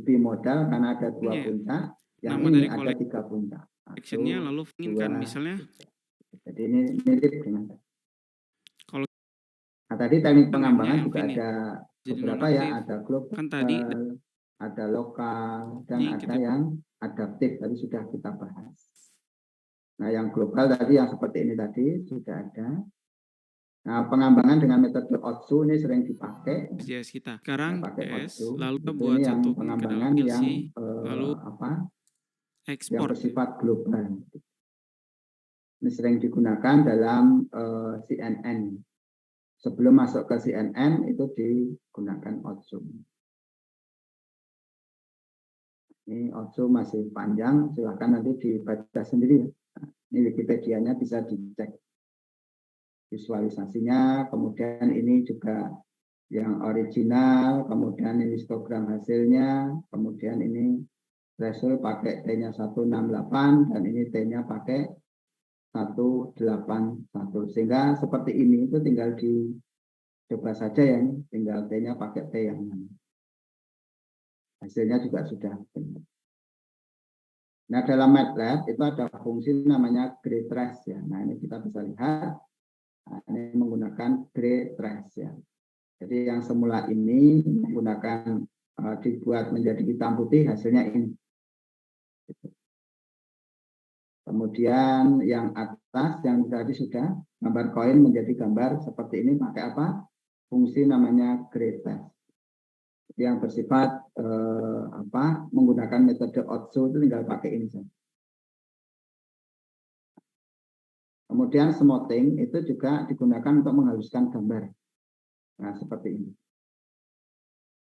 bimodal karena ada dua ya. puncak. Yang Nama ini dari ada 3 puncak. collectionnya lalu inginkan 2, misalnya 3. Jadi ini mirip dengan tadi. kalau Nah, tadi teknik namanya pengembangan juga Elvin ya, ada jadi beberapa ya, nonaktif. ada global, Kan tadi ada lokal, dan jadi ada kita yang adaptif, tadi sudah kita bahas. Nah, yang global tadi yang seperti ini tadi sudah ada. Nah, pengembangan dengan metode OTSU ini sering dipakai. JS kita. Sekarang Pakai JS, OTSU. lalu Itu buat ini yang satu ke dalam pengembangan LC, yang lalu yang ekspor. bersifat global. Ini sering digunakan dalam CNN. Sebelum masuk ke CNN itu digunakan OTSU. Ini OTSU masih panjang, silakan nanti dibaca sendiri. Nah, ini Wikipedia-nya bisa dicek visualisasinya, kemudian ini juga yang original, kemudian ini histogram hasilnya, kemudian ini threshold pakai T-nya 168 dan ini T-nya pakai 181. Sehingga seperti ini itu tinggal dicoba saja ya, tinggal T-nya pakai T yang mana. Hasilnya juga sudah benar. Nah, dalam MATLAB itu ada fungsi namanya gray trace ya. Nah, ini kita bisa lihat. Nah, ini menggunakan gray trace ya. Jadi yang semula ini menggunakan dibuat menjadi hitam putih, hasilnya ini. Kemudian yang atas yang tadi sudah gambar koin menjadi gambar seperti ini pakai apa? Fungsi namanya gray trace. Yang bersifat menggunakan metode OTSU itu tinggal pakai ini saja. Kemudian smoothing itu juga digunakan untuk menghaluskan gambar. Nah, seperti ini.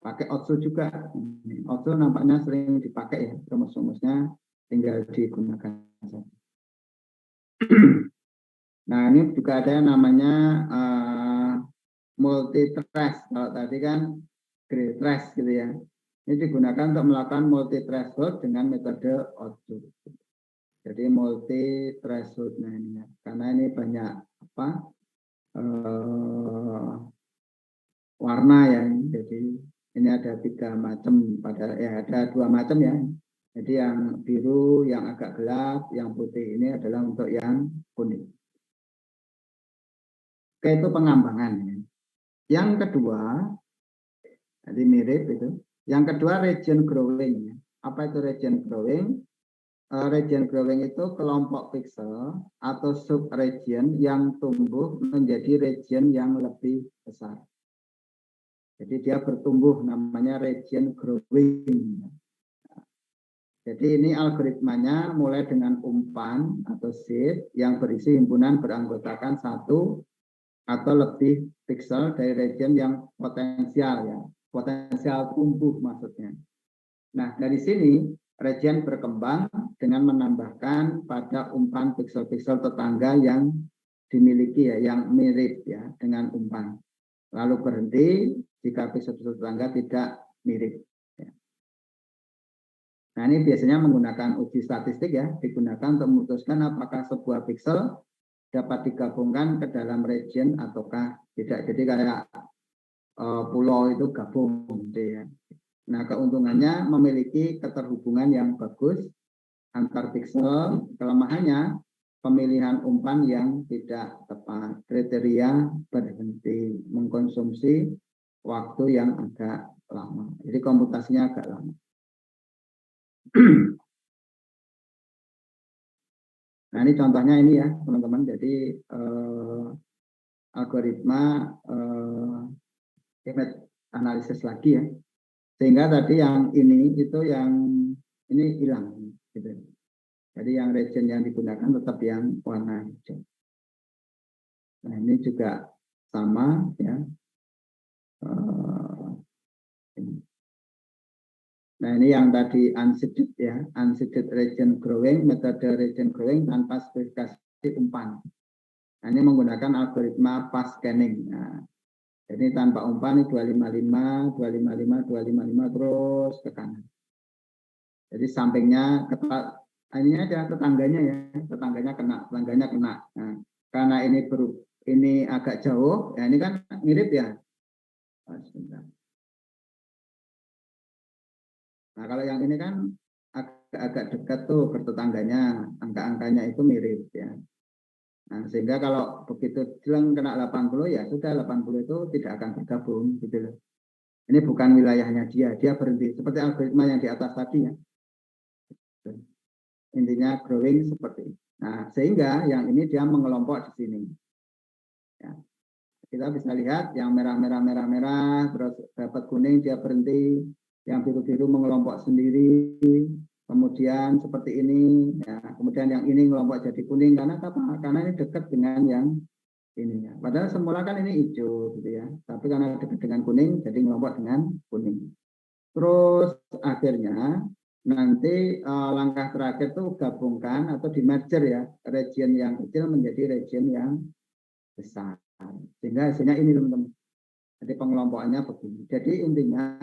Pakai OTSU juga. OTSU nampaknya sering dipakai ya, rumus-rumusnya tinggal digunakan saja. Nah, ini juga ada yang namanya multi-trace. Kalau tadi kan gray trace gitu ya. Ini digunakan untuk melakukan multi-threshold dengan metode OTSU. Jadi multi-threshold. Nah, ini ya. Karena ini banyak warna ya. Jadi ini ada 3 macam, ada 2 macam ya. Jadi yang biru, yang agak gelap, yang putih ini adalah untuk yang kuning. Oke, itu pengembangan. Ya. Yang kedua, jadi mirip itu. Yang kedua region growing. Apa itu region growing? Region growing itu kelompok pixel atau sub-region yang tumbuh menjadi region yang lebih besar. Jadi dia bertumbuh, namanya region growing. Jadi ini algoritmanya mulai dengan umpan atau seed yang berisi himpunan beranggotakan 1 atau lebih pixel dari region yang potensial ya. Potensial tumbuh maksudnya. Nah, dari sini region berkembang dengan menambahkan pada umpan pixel-pixel tetangga yang dimiliki ya, yang mirip ya dengan umpan. Lalu berhenti jika pixel-pixel tetangga tidak mirip. Ya. Nah, ini biasanya menggunakan uji statistik ya, digunakan untuk memutuskan apakah sebuah pixel dapat digabungkan ke dalam region ataukah tidak. Jadi kayak pulau itu gabung gitu ya. Nah, keuntungannya memiliki keterhubungan yang bagus antar pixel. Kelemahannya pemilihan umpan yang tidak tepat. Kriteria berhenti, mengkonsumsi waktu yang agak lama. Jadi komputasinya agak lama. Nah, ini contohnya ini ya, teman-teman. Jadi algoritma image analisis lagi ya. Sehingga tadi yang ini itu yang ini hilang gitu. Jadi yang region yang digunakan tetap yang warna hijau. Nah ini juga sama ya. Nah ini yang tadi unseeded ya, unseeded region growing, metode region growing tanpa spesifikasi umpan. Nah, ini menggunakan algoritma fast scanning. Nah, jadi tanpa umpan ini 255, 255, 255 terus ke kanan. Jadi sampingnya ini ada tetangganya ya, tetangganya kena. Nah, karena ini agak jauh, ya ini kan mirip ya. Nah kalau yang ini kan agak dekat tuh bertetangganya, angka-angkanya itu mirip ya. Nah, sehingga kalau begitu jelang kena 80 ya sudah 80 itu tidak akan bergabung gitu loh. Ini bukan wilayahnya dia berhenti seperti algoritma yang di atas tadi ya. Intinya growing seperti ini. Nah, sehingga yang ini dia mengelompok di sini. Ya. Kita bisa lihat yang merah, terus dapat kuning dia berhenti, yang biru-biru mengelompok sendiri, kemudian seperti ini, ya. Kemudian yang ini mengelompok jadi kuning karena apa? Karena ini dekat dengan yang ini ya. Padahal semula kan ini hijau gitu ya, tapi karena dekat dengan kuning, jadi mengelompok dengan kuning. Terus akhirnya nanti langkah terakhir itu gabungkan atau di merger ya, region yang kecil menjadi region yang besar. Sehingga hasilnya ini teman-teman. Jadi pengelompokannya begini. Jadi intinya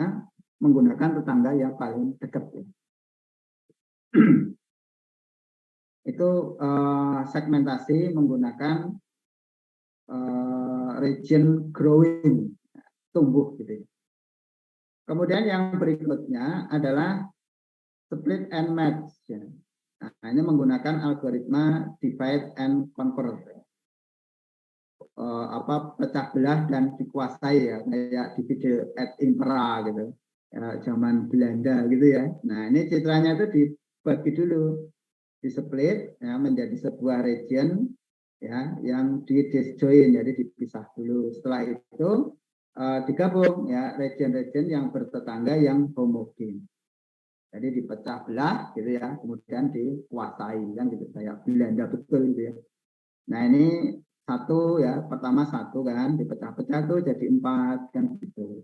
menggunakan tetangga yang paling dekat. Ya. Itu segmentasi menggunakan region growing, tumbuh gitu ya. Kemudian yang berikutnya adalah split and match. Ya. Nah, ini menggunakan algoritma divide and conquer. Pecah belah dan dikuasai ya, kayak divide et impera gitu. Ya, zaman Belanda gitu ya. Nah, ini citranya itu dibagi dulu, di split ya, menjadi sebuah region ya yang di disjoin, jadi dipisah dulu. Setelah itu digabung ya region-region yang bertetangga yang homogen. Jadi dipecah belah gitu ya, kemudian dikuasai kan gitu, kayak Belanda betul gitu ya. Nah ini satu ya, pertama satu kan, dipecah-pecah tuh jadi 4 kan gitu.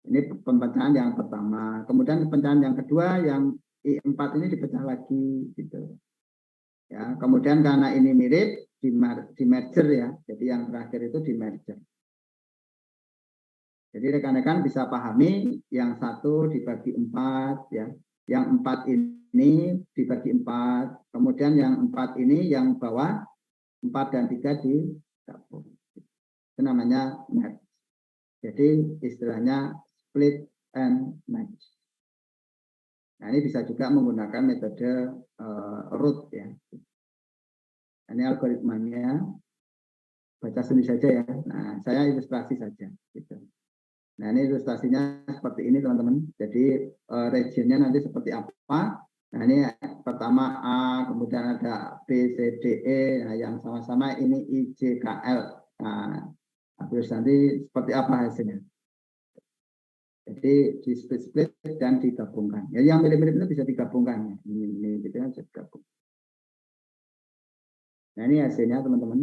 Ini pemecahan yang pertama. Kemudian pemecahan yang kedua yang I4 ini dipecah lagi gitu. Ya, kemudian karena ini mirip di merger ya. Jadi yang terakhir itu di merger. Jadi rekan-rekan bisa pahami yang satu dibagi 4 ya. Yang 4 ini dibagi 4. Kemudian yang 4 ini yang bawah 4 dan 3 digabung. Itu namanya match. Jadi istilahnya split and match. Nah ini bisa juga menggunakan metode root ya. Ini algoritmanya, baca sendiri saja ya. Nah saya ilustrasi saja. Gitu. Nah ini ilustrasinya seperti ini teman-teman. Jadi regionnya nanti seperti apa? Nah ini pertama A, kemudian ada B, C, D, E. Nah yang sama-sama ini I, J, K, L. Nah habis nanti seperti apa hasilnya? Jadi di split dan digabungkan. Ya, yang mirip-mirip itu bisa digabungkan. Ya. Ini gitu bisa digabung. Nah ini hasilnya teman-teman.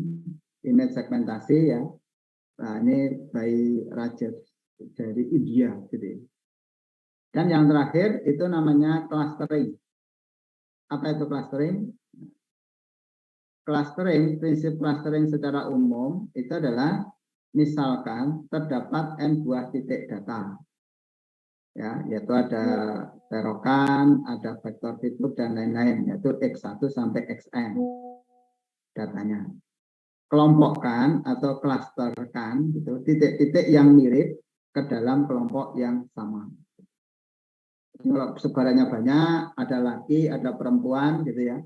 Image segmentasi ya. Nah ini by Raja dari India gitu ya. Dan yang terakhir itu namanya clustering. Apa itu clustering? Clustering, prinsip clustering secara umum itu adalah misalkan terdapat n buah titik data. Ya, yaitu ada serokan, ada vektor fitur dan lain-lain, yaitu X1 sampai Xn datanya. Kelompokkan atau klasterkan gitu, titik-titik yang mirip ke dalam kelompok yang sama. Kalau sebarannya banyak, ada laki, ada perempuan gitu ya.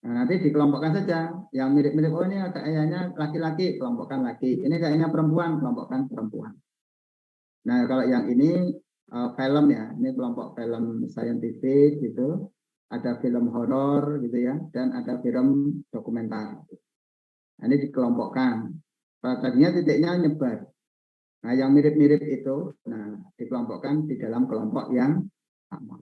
Nah, nanti dikelompokkan saja. Yang mirip-mirip, oh ini kayaknya laki-laki, kelompokkan laki. Ini kayaknya perempuan, kelompokkan perempuan. Nah, kalau yang ini film ya, ini kelompok film scientific gitu, ada film horor gitu ya, dan ada film dokumenter. Nah, ini dikelompokkan. Tadinya titiknya nyebar. Nah, yang mirip-mirip itu, nah dikelompokkan di dalam kelompok yang sama.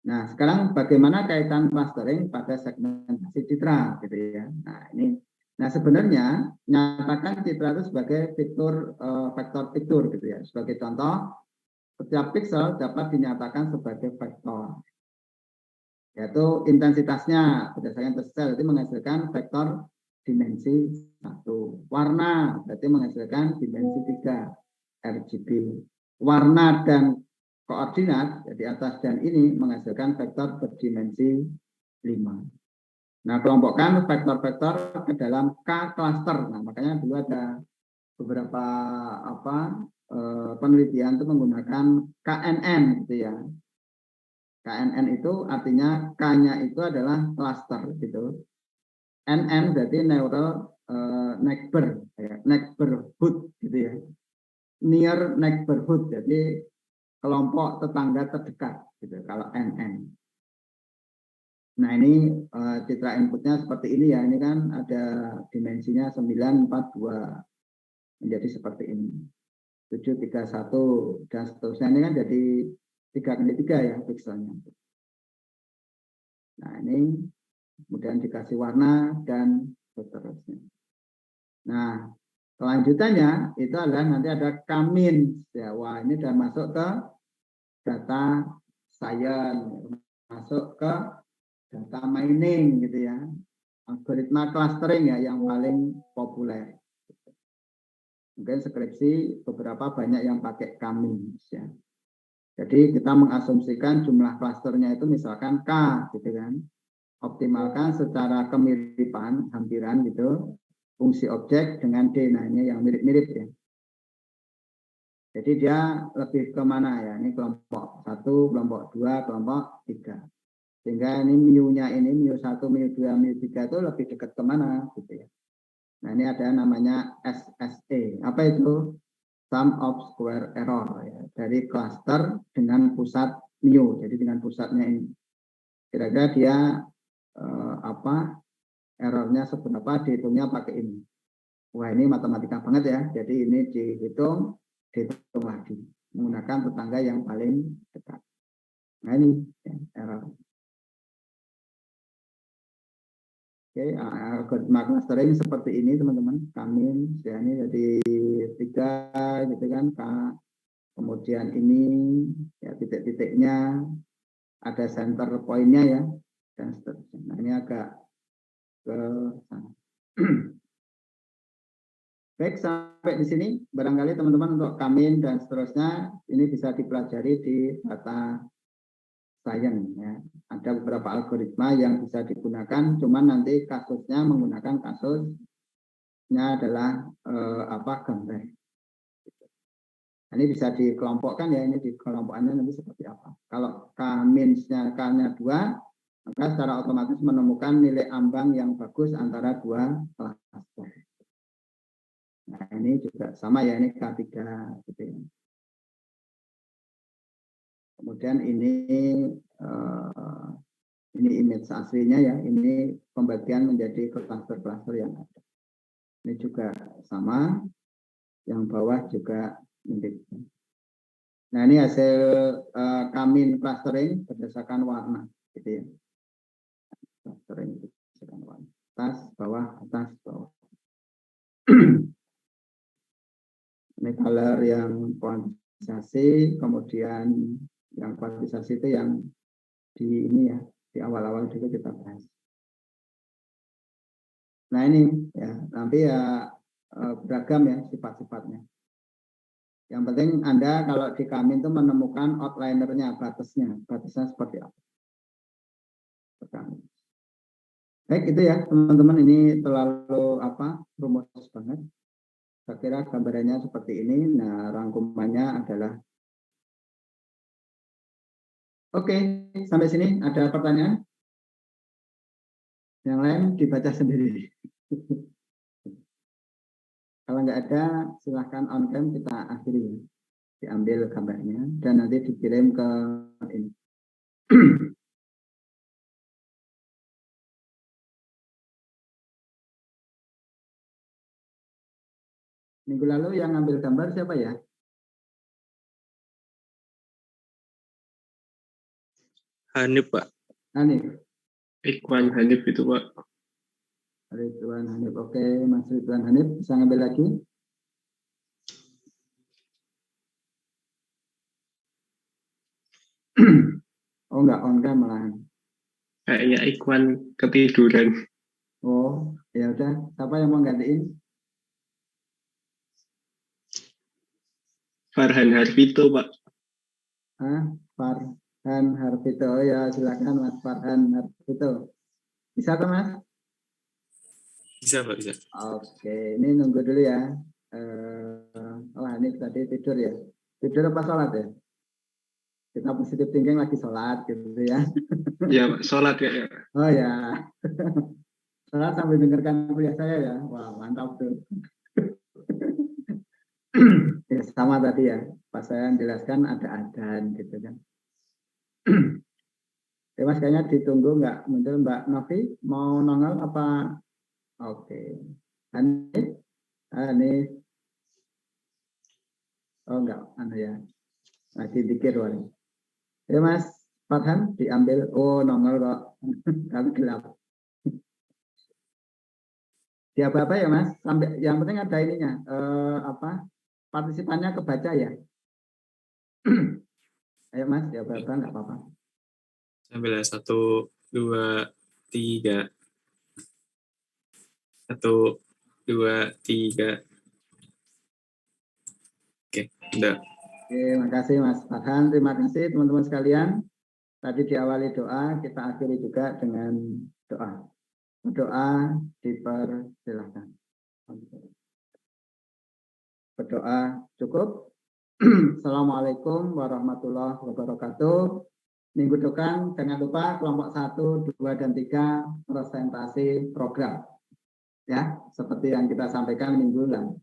Nah, sekarang bagaimana kaitan clustering pada segmentasi citra gitu ya. Nah, ini sebenarnya nyatakan citra itu sebagai vektor piktur gitu ya. Sebagai contoh, setiap pixel dapat dinyatakan sebagai vektor. Yaitu intensitasnya berdasarkan sel itu menghasilkan vektor dimensi 1. Warna berarti menghasilkan dimensi 3 RGB. Warna dan koordinat jadi atas dan ini menghasilkan vektor berdimensi 5. Nah, kelompokkan vektor-vektor ke dalam K cluster. Nah, makanya dulu ada beberapa penelitian itu menggunakan KNN gitu ya. KNN itu artinya K-nya itu adalah cluster gitu. NN berarti neural neighborhood gitu ya. Near neighborhood jadi kelompok tetangga terdekat gitu kalau NN. Nah, ini citra inputnya seperti ini ya. Ini kan ada dimensinya 942 menjadi seperti ini. 731 dan seterusnya. Ini kan jadi 3x3 ya pixelnya. Nah, ini kemudian dikasih warna dan seterusnya. Nah, kelanjutannya itu adalah nanti ada K-means ya. Wah, ini sudah masuk ke data science, masuk ke data mining gitu ya. Algoritma clustering ya yang paling populer. Mungkin skripsi beberapa banyak yang pakai K-means ya. Jadi kita mengasumsikan jumlah klasternya itu misalkan K gitu kan. Optimalkan secara kemiripan, hampiran gitu, fungsi objek dengan D. Nah, ini yang mirip-mirip ya. Jadi dia lebih ke mana ya? Ini kelompok 1, kelompok 2, kelompok 3. Sehingga ini mu-nya ini, mu1, mu2, mu3 itu lebih dekat ke mana gitu ya. Nah, ini ada namanya SSE. Apa itu? Sum of square error ya. Dari cluster dengan pusat mu. Jadi dengan pusatnya ini. Kira-kira dia errornya seberapa, dihitungnya pakai ini. Wah, ini matematika banget ya. Jadi ini dihitung lagi menggunakan tetangga yang paling dekat. Nah, ini ya, error. Oke, algoritma clustering seperti ini teman-teman. Kami ya, ini jadi 3 gitu kan, K. Kemudian ini ya titik-titiknya ada center point-nya ya dan seterusnya. Nah, ini agak ke sana. Baik, sampai di sini barangkali teman-teman untuk Kamin dan seterusnya ini bisa dipelajari di data science ya. Ada beberapa algoritma yang bisa digunakan, cuman nanti kasusnya menggunakan kasusnya adalah gambar. Ini bisa dikelompokkan ya, ini dikelompokkannya nanti seperti apa. Kalau K-nya K-nya 2, maka secara otomatis menemukan nilai ambang yang bagus antara dua klaster. Nah, ini juga sama ya, ini K3 gitu ya. Kemudian ini image aslinya ya, ini pembagian menjadi klaster-klaster yang ada. Ini juga sama, yang bawah juga mirip. Nah, ini hasil K-mean clustering berdasarkan warna, gitu ya. Clustering berdasarkan warna. Atas, bawah. Ini color yang kuantitasasi, kemudian yang kuantitasasi itu yang di ini ya, di awal-awal juga kita bahas. Nah, ini ya, nanti ya beragam ya sifat-sifatnya. Yang penting Anda kalau di kami itu menemukan outlinernya, batasnya seperti apa. Baik, itu ya teman-teman, ini terlalu rumus banget. Saya kira gambarannya seperti ini. Nah, rangkumannya adalah oke, sampai sini ada pertanyaan? Yang lain dibaca sendiri. Kalau nggak ada, silahkan on cam kita akhiri. Diambil gambarnya dan nanti dikirim ke ini. Minggu lalu yang ngambil gambar siapa ya? Hanif, Pak. Hanif. Ikhwan Hanif itu, Pak. Ridwan Hanif. Oke, Mas Ridwan Hanif bisa ngambil lagi. Oh enggak on cam malahan. Kayaknya Ikhwan ketiduran. Oh ya udah. Siapa yang mau gantiin? Farhan Harvito, Pak. Farhan Harvito. Oh, ya silakan Mas Farhan Harvito. Bisa kan Mas? Bisa, Pak, bisa. Oke, ini nunggu dulu ya. Oh Hanif tadi tidur ya. Tidur apa sholat ya? Kita positif thinking lagi sholat gitu ya. Ya, Pak. Sholat kayaknya. Oh ya. Sholat sambil dengarkan kuliah saya ya. Wah mantap tuh. Ya, sama tadi ya. Pas saya jelaskan ada adzan gitu kan. Ya Mas kayaknya ditunggu nggak muncul Mbak Novi mau nongol apa? Oke. Hanif, Hanif. Oh enggak, anu ya. Lagi dikir wali. Ya Mas Farhan diambil. Oh nongol kok. Kalau gelap. Di apa ya Mas? Sampai yang penting ada ininya. Apa? Partisipannya kebaca ya. Ayo Mas, di apa nggak apa-apa. Sambil 1, 2, 3. 1, 2, 3. Oke, udah. Oke, makasih Mas Farhan. Terima kasih teman-teman sekalian. Tadi diawali doa, kita akhiri juga dengan doa. Berdoa dipersilahkan. Berdoa cukup. Assalamualaikum warahmatullahi wabarakatuh. Minggu depan jangan lupa kelompok 1, 2, dan 3 presentasi program. Ya, seperti yang kita sampaikan minggu lalu.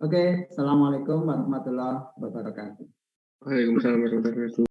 Oke, Assalamualaikum warahmatullahi wabarakatuh. Waalaikumsalam warahmatullahi wabarakatuh.